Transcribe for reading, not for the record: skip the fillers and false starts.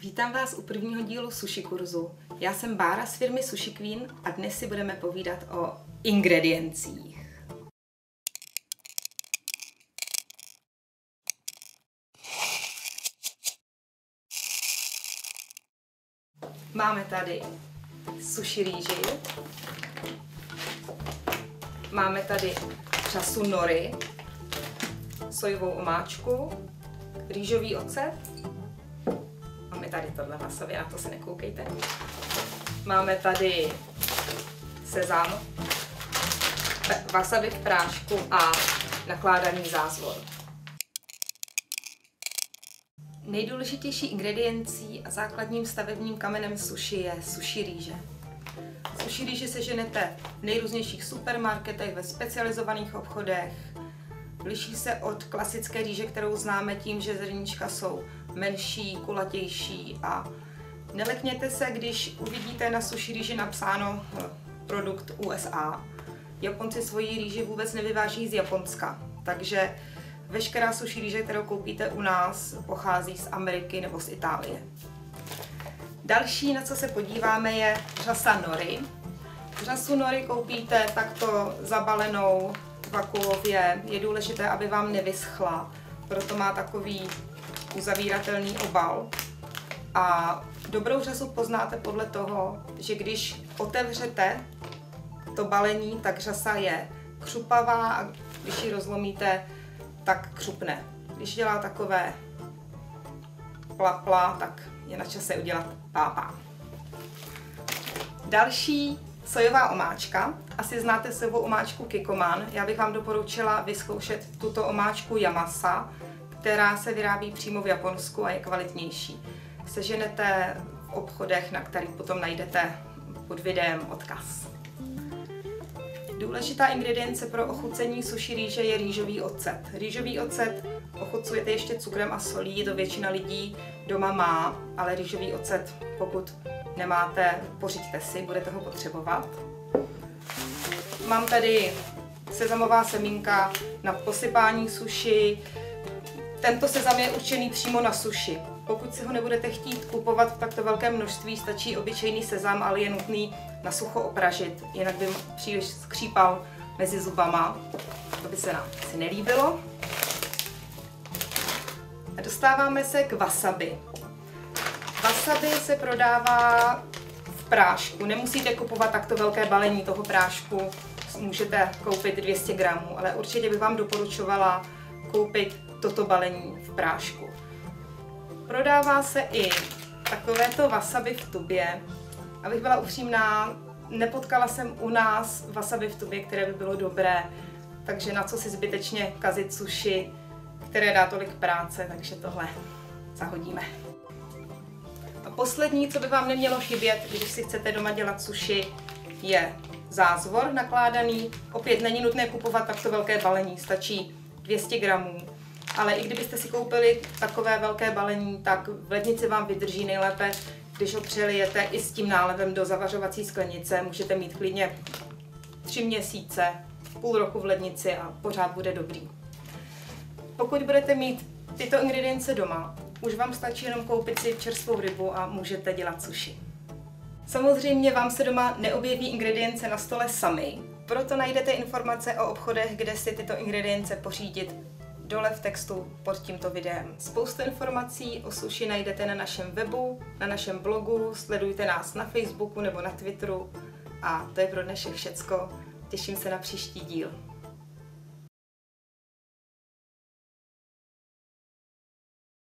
Vítám vás u prvního dílu sushi kurzu. Já jsem Bára z firmy Sushi Queen a dnes si budeme povídat o ingrediencích. Máme tady sushi rýži, máme tady řasu nori, sojovou omáčku, rýžový ocet. Máme tady tohle wasabi, na to se nekoukejte. Máme tady sezam, wasabi v prášku a nakládaný zázvor. Nejdůležitější ingrediencí a základním stavebním kamenem sushi je sushi rýže. Sushi rýži seženete v nejrůznějších supermarketech, ve specializovaných obchodech. Liší se od klasické rýže, kterou známe tím, že zrníčka jsou menší, kulatější a nelekněte se, když uvidíte na sushi rýži napsáno produkt USA. Japonci svoji rýži vůbec nevyváží z Japonska, takže veškerá sushi rýže, kterou koupíte u nás, pochází z Ameriky nebo z Itálie. Další, na co se podíváme, je řasa nori. Řasu nori koupíte takto zabalenou vakuově. Je důležité, aby vám nevyschla, proto má takový uzavíratelný obal. A dobrou řasu poznáte podle toho, že když otevřete to balení, tak řasa je křupavá a když ji rozlomíte, tak křupne. Když dělá takové plapla, tak je na čase udělat pápá. Další sojová omáčka. Asi znáte sojovou omáčku Kikkoman. Já bych vám doporučila vyzkoušet tuto omáčku Yamasa, která se vyrábí přímo v Japonsku a je kvalitnější. Seženete v obchodech, na kterých potom najdete pod videem odkaz. Důležitá ingredience pro ochucení sushi rýže je rýžový ocet. Rýžový ocet ochucujete ještě cukrem a solí, to většina lidí doma má, ale rýžový ocet, pokud nemáte, pořiďte si, budete ho potřebovat. Mám tady sezamová semínka na posypání sushi. Tento sezam je určený přímo na sushi. Pokud si ho nebudete chtít kupovat v takto velkém množství, stačí obyčejný sezam, ale je nutný na sucho opražit, jinak by příliš skřípal mezi zubama. To by se nám asi nelíbilo. A dostáváme se k wasabi. Wasabi se prodává v prášku. Nemusíte kupovat takto velké balení toho prášku, můžete koupit 200 gramů, ale určitě bych vám doporučovala koupit toto balení v prášku. Prodává se i takovéto wasabi v tubě. Abych byla upřímná, nepotkala jsem u nás wasabi v tubě, které by bylo dobré, takže na co si zbytečně kazit sushi, které dá tolik práce, takže tohle zahodíme. A poslední, co by vám nemělo chybět, když si chcete doma dělat sushi, je zázvor nakládaný. Opět není nutné kupovat takto velké balení, stačí 200 gramů. Ale i kdybyste si koupili takové velké balení, tak v lednici vám vydrží nejlépe, když ho přelijete i s tím nálevem do zavařovací sklenice. Můžete mít klidně 3 měsíce, půl roku v lednici a pořád bude dobrý. Pokud budete mít tyto ingredience doma, už vám stačí jenom koupit si čerstvou rybu a můžete dělat sushi. Samozřejmě vám se doma neobjeví ingredience na stole sami, proto najdete informace o obchodech, kde si tyto ingredience pořídit, dole v textu pod tímto videem. Spoustu informací o sushi najdete na našem webu, na našem blogu, sledujte nás na Facebooku nebo na Twitteru a to je pro dnešek všecko. Těším se na příští díl.